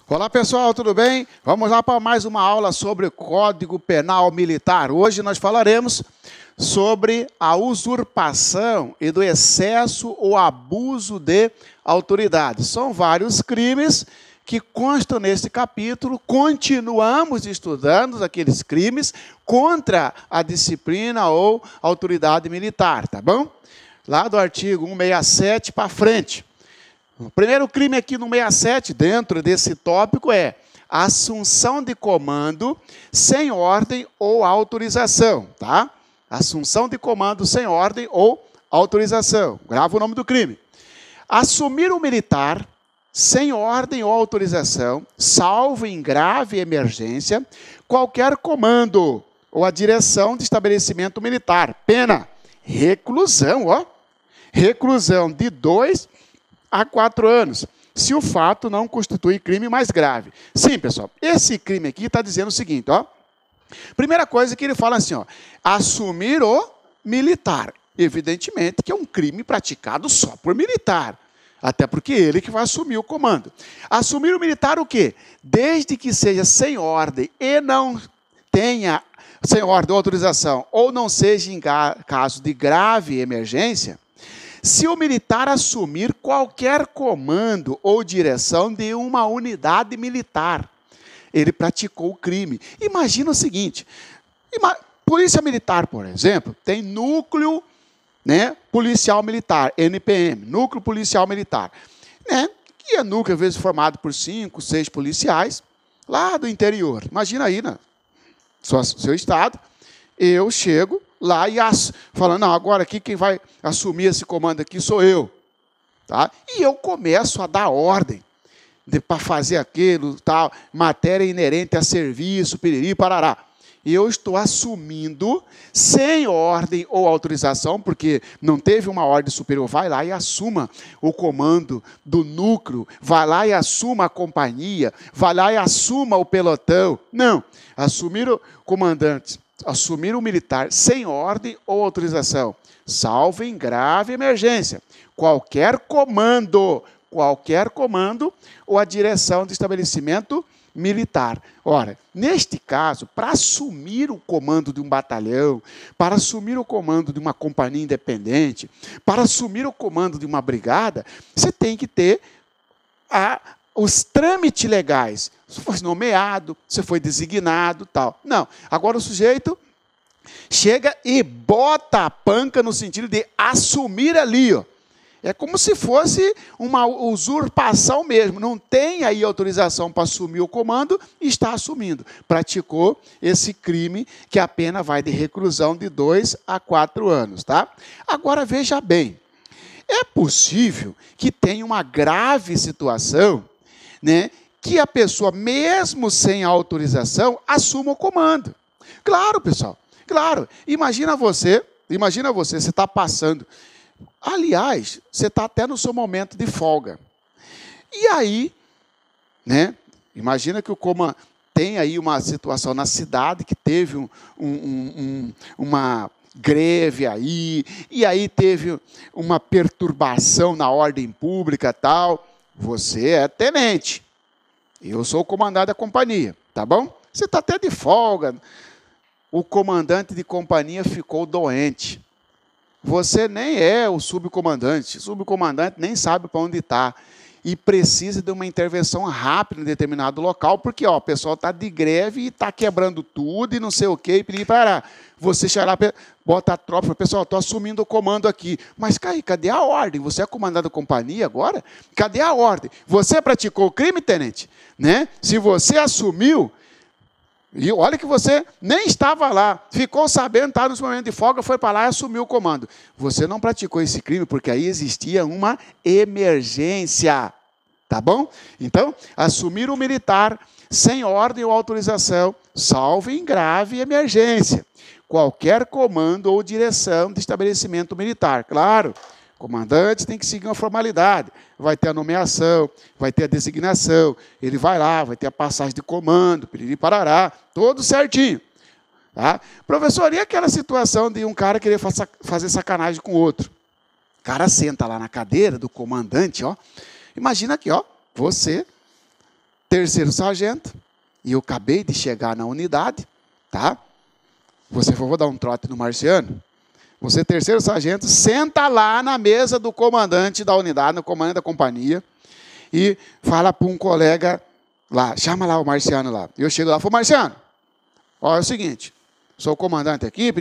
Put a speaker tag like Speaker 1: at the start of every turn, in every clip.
Speaker 1: Olá pessoal, tudo bem? Vamos lá para mais uma aula sobre o Código Penal Militar. Hoje nós falaremos sobre a usurpação e do excesso ou abuso de autoridade. São vários crimes que constam nesse capítulo. Continuamos estudando aqueles crimes contra a disciplina ou autoridade militar, tá bom? Lá do artigo 167 para frente. O primeiro crime aqui no 67, dentro desse tópico, é assunção de comando sem ordem ou autorização, tá? Assunção de comando sem ordem ou autorização. Grava o nome do crime. Assumir um militar sem ordem ou autorização, salvo em grave emergência, qualquer comando ou a direção de estabelecimento militar. Pena, reclusão, ó. Reclusão de 2 a 4 anos, se o fato não constitui crime mais grave. Sim, pessoal, esse crime aqui está dizendo o seguinte, ó. Primeira coisa que ele fala assim, ó, assumir o militar. Evidentemente que é um crime praticado só por militar, até porque ele que vai assumir o comando. Assumir o militar o quê? Desde que seja sem ordem e não tenha, sem ordem ou autorização, ou não seja em caso de grave emergência, se o militar assumir qualquer comando ou direção de uma unidade militar, ele praticou o crime. Imagina o seguinte, polícia militar, por exemplo, tem núcleo, né, policial militar, NPM, núcleo policial militar, né, que é núcleo, às vezes, formado por 5, 6 policiais, lá do interior. Imagina aí, né, seu estado, eu chego lá e falando, não, agora aqui quem vai assumir esse comando aqui sou eu. Tá? E eu começo a dar ordem para fazer aquilo, tal, matéria inerente a serviço, piriri, parará. E eu estou assumindo, sem ordem ou autorização, porque não teve uma ordem superior, vai lá e assuma o comando do núcleo, vai lá e assuma a companhia, vai lá e assuma o pelotão. Não, assumir o comandante, assumir o militar sem ordem ou autorização, salvo em grave emergência, qualquer comando ou a direção de estabelecimento militar. Ora, neste caso, para assumir o comando de um batalhão, para assumir o comando de uma companhia independente, para assumir o comando de uma brigada, você tem que ter os trâmites legais. Você foi nomeado, você foi designado, tal. Não. Agora o sujeito chega e bota a panca no sentido de assumir ali, ó. É como se fosse uma usurpação mesmo. Não tem aí autorização para assumir o comando e está assumindo. Praticou esse crime que a pena vai de reclusão de 2 a 4 anos, tá? Agora veja bem, é possível que tenha uma grave situação, né, que a pessoa, mesmo sem autorização, assuma o comando. Claro, pessoal, claro. Imagina você está passando. Aliás, você está até no seu momento de folga. E aí, né, imagina que o comando tem aí uma situação na cidade que teve uma greve aí, e aí teve uma perturbação na ordem pública e tal. Você é tenente. Eu sou o comandante da companhia, tá bom? Você está até de folga. O comandante de companhia ficou doente. Você nem é o subcomandante. O subcomandante nem sabe para onde está. E precisa de uma intervenção rápida em determinado local, porque ó, o pessoal está de greve e está quebrando tudo e não sei o quê. E pedir para você chegar lá, bota a tropa, fala, pessoal, estou assumindo o comando aqui. Mas cadê a ordem? Você é comandante da companhia agora? Cadê a ordem? Você praticou o crime, tenente? Né? Se você assumiu, e olha que você nem estava lá, ficou sabendo, estava no momento de folga, foi para lá e assumiu o comando. Você não praticou esse crime porque aí existia uma emergência, tá bom? Então, assumir o militar sem ordem ou autorização, salvo em grave emergência. Qualquer comando ou direção de estabelecimento militar, claro. Comandante tem que seguir uma formalidade. Vai ter a nomeação, vai ter a designação, ele vai lá, vai ter a passagem de comando, piriri parará, tudo certinho. Tá? Professor, e aquela situação de um cara querer fazer sacanagem com o outro? O cara senta lá na cadeira do comandante, ó. Imagina aqui, ó, você terceiro sargento, e eu acabei de chegar na unidade, tá? Vou dar um trote no Marciano. Você, terceiro sargento, senta lá na mesa do comandante da unidade, no comandante da companhia, e fala para um colega lá, chama lá o Marciano lá. Eu chego lá, falo, Marciano, ó, é o seguinte, sou o comandante aqui,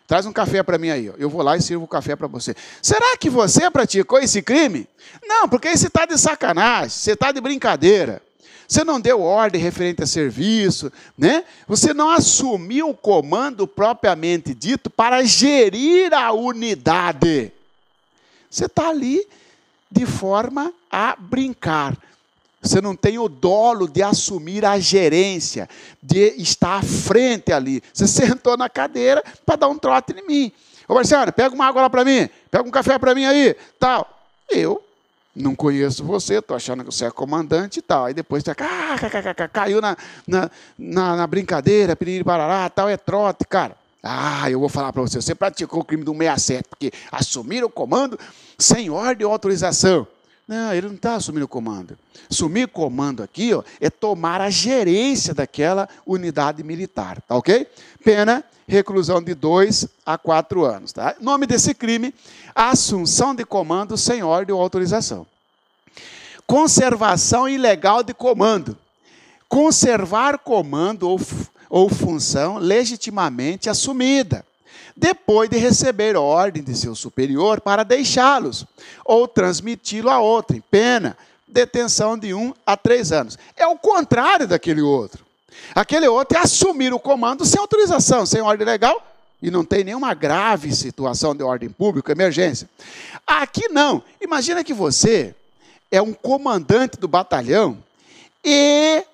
Speaker 1: traz um café para mim aí. Ó. Eu vou lá e sirvo o café para você. Será que você praticou esse crime? Não, porque aí você está de sacanagem, você está de brincadeira. Você não deu ordem referente a serviço, né? Você não assumiu o comando propriamente dito para gerir a unidade. Você está ali de forma a brincar. Você não tem o dolo de assumir a gerência, de estar à frente ali. Você sentou na cadeira para dar um trote em mim. Ô Marciano, pega uma água lá para mim, pega um café para mim aí, tal. Eu não conheço você, estou achando que você é comandante e tal. Aí depois você caiu na brincadeira, piriri parará, tal, é trote, cara. Eu vou falar para você, você praticou o crime do 67, porque assumir o comando sem ordem ou autorização. Não, ele não está assumindo o comando. Assumir o comando aqui, ó, é tomar a gerência daquela unidade militar, tá ok? Pena, reclusão de 2 a 4 anos, tá? Nome desse crime, assunção de comando sem ordem ou autorização. Conservação ilegal de comando. Conservar comando ou função legitimamente assumida, depois de receber ordem de seu superior para deixá-los, ou transmiti-lo a outrem. Pena, detenção de 1 a 3 anos. É o contrário daquele outro. Aquele outro é assumir o comando sem autorização, sem ordem legal, e não tem nenhuma grave situação de ordem pública, emergência. Aqui não. Imagina que você é um comandante do batalhão e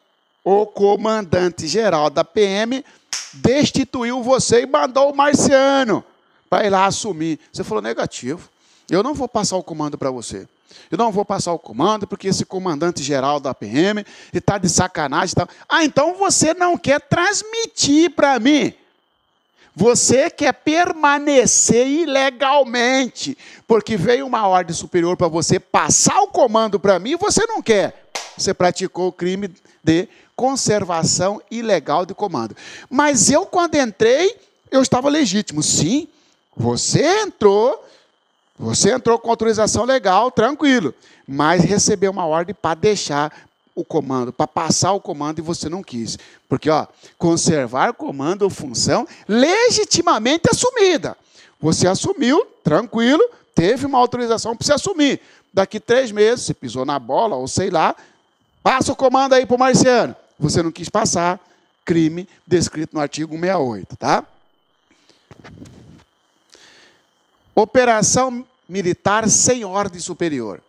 Speaker 1: o comandante-geral da PM destituiu você e mandou o Marciano para ir lá assumir. Você falou, negativo, eu não vou passar o comando para você. Eu não vou passar o comando porque esse comandante-geral da PM está de sacanagem e tal. Então você não quer transmitir para mim. Você quer permanecer ilegalmente, porque veio uma ordem superior para você passar o comando para mim e você não quer. Você praticou o crime de conservação ilegal de comando. Mas eu, quando entrei, eu estava legítimo. Sim, você entrou com autorização legal, tranquilo, mas recebeu uma ordem para deixar o comando, para passar o comando e você não quis. Porque, conservar comando ou função legitimamente assumida. Você assumiu, tranquilo, teve uma autorização para você assumir. Daqui 3 meses, você pisou na bola, ou sei lá, passa o comando aí para o Marciano. Você não quis passar, crime descrito no artigo 168, tá? Operação militar sem ordem superior.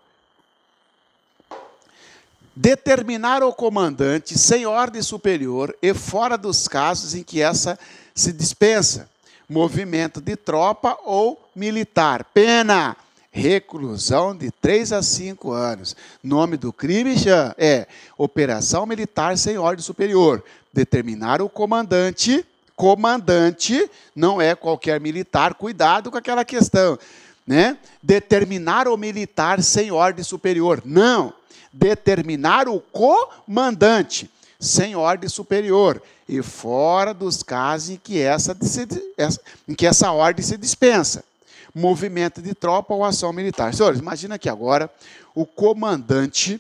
Speaker 1: Determinar ao comandante sem ordem superior e fora dos casos em que essa se dispensa. Movimento de tropa ou militar. Pena, reclusão de 3 a 5 anos. Nome do crime é operação militar sem ordem superior. Determinar o comandante não é qualquer militar, cuidado com aquela questão, né? Determinar o militar sem ordem superior, não. Determinar o comandante sem ordem superior e fora dos casos em que essa ordem se dispensa. Movimento de tropa ou ação militar. Senhores, imagina que agora o comandante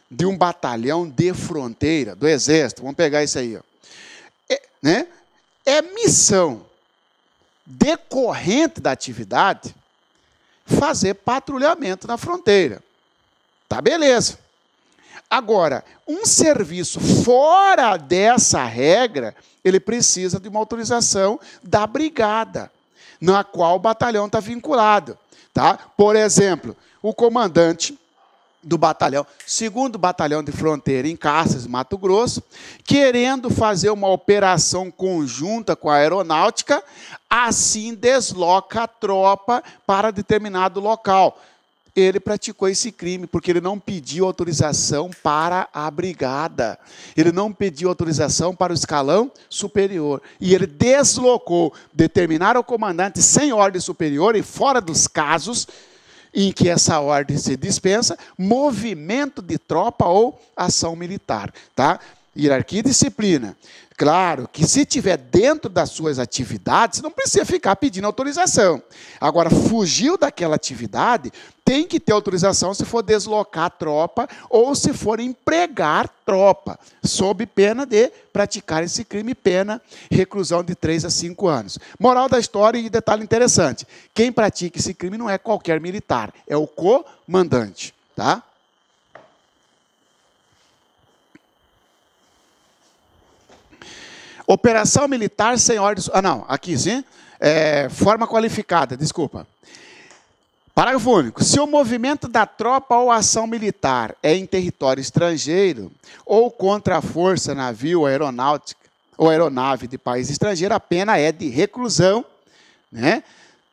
Speaker 1: de um batalhão de fronteira, do Exército, vamos pegar isso aí, é missão decorrente da atividade fazer patrulhamento na fronteira. Tá, beleza. Agora, um serviço fora dessa regra, ele precisa de uma autorização da brigada, na qual o batalhão está vinculado. Tá? Por exemplo, o comandante do batalhão, 2º Batalhão de Fronteira em Caças, Mato Grosso, querendo fazer uma operação conjunta com a aeronáutica, assim desloca a tropa para determinado local. Ele praticou esse crime porque ele não pediu autorização para a brigada. Ele não pediu autorização para o escalão superior. E ele deslocou, determinar ao comandante sem ordem superior e fora dos casos em que essa ordem se dispensa, movimento de tropa ou ação militar, tá? Hierarquia e disciplina. Claro que se tiver dentro das suas atividades, não precisa ficar pedindo autorização. Agora, fugiu daquela atividade, tem que ter autorização se for deslocar a tropa ou se for empregar tropa, sob pena de praticar esse crime, pena reclusão de 3 a 5 anos. Moral da história e detalhe interessante, quem pratica esse crime não é qualquer militar, é o comandante, tá? Operação militar sem ordem... aqui sim. Forma qualificada, desculpa. Parágrafo único. Se o movimento da tropa ou ação militar é em território estrangeiro ou contra a força, navio, aeronáutica ou aeronave de país estrangeiro, a pena é de reclusão, né?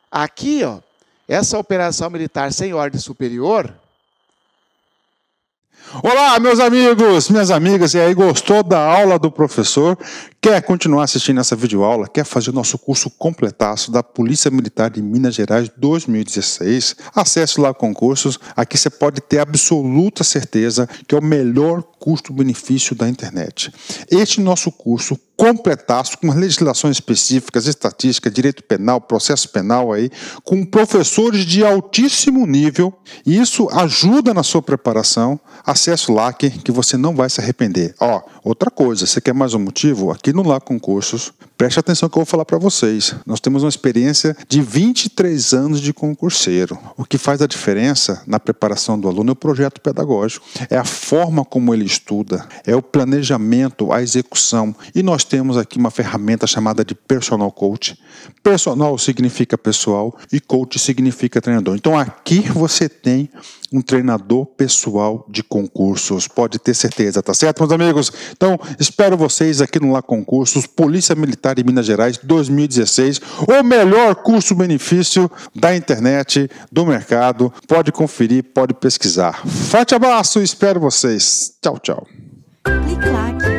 Speaker 1: Aqui, ó, essa operação militar sem ordem superior...
Speaker 2: Olá, meus amigos, minhas amigas, e aí, gostou da aula do professor? Quer continuar assistindo essa videoaula? Quer fazer o nosso curso completaço da Polícia Militar de Minas Gerais 2016? Acesse lá concursos, aqui você pode ter absoluta certeza que é o melhor custo-benefício da internet. Este nosso curso completaço, com legislações específicas, estatística, direito penal, processo penal, aí, com professores de altíssimo nível, e isso ajuda na sua preparação. Acesse lá que você não vai se arrepender. Ó, outra coisa, você quer mais um motivo? Aqui no Lá Concursos, preste atenção que eu vou falar para vocês. Nós temos uma experiência de 23 anos de concurseiro. O que faz a diferença na preparação do aluno é o projeto pedagógico, é a forma como ele estuda, é o planejamento, a execução. E nós temos aqui uma ferramenta chamada de Personal Coach. Personal significa pessoal e coach significa treinador. Então aqui você tem um treinador pessoal de concursos, pode ter certeza, tá certo, meus amigos? Então, espero vocês aqui no Lá Concursos, Polícia Militar de Minas Gerais 2016, o melhor custo-benefício da internet, do mercado. Pode conferir, pode pesquisar. Forte abraço e espero vocês. Tchau, tchau.
Speaker 3: Clique lá.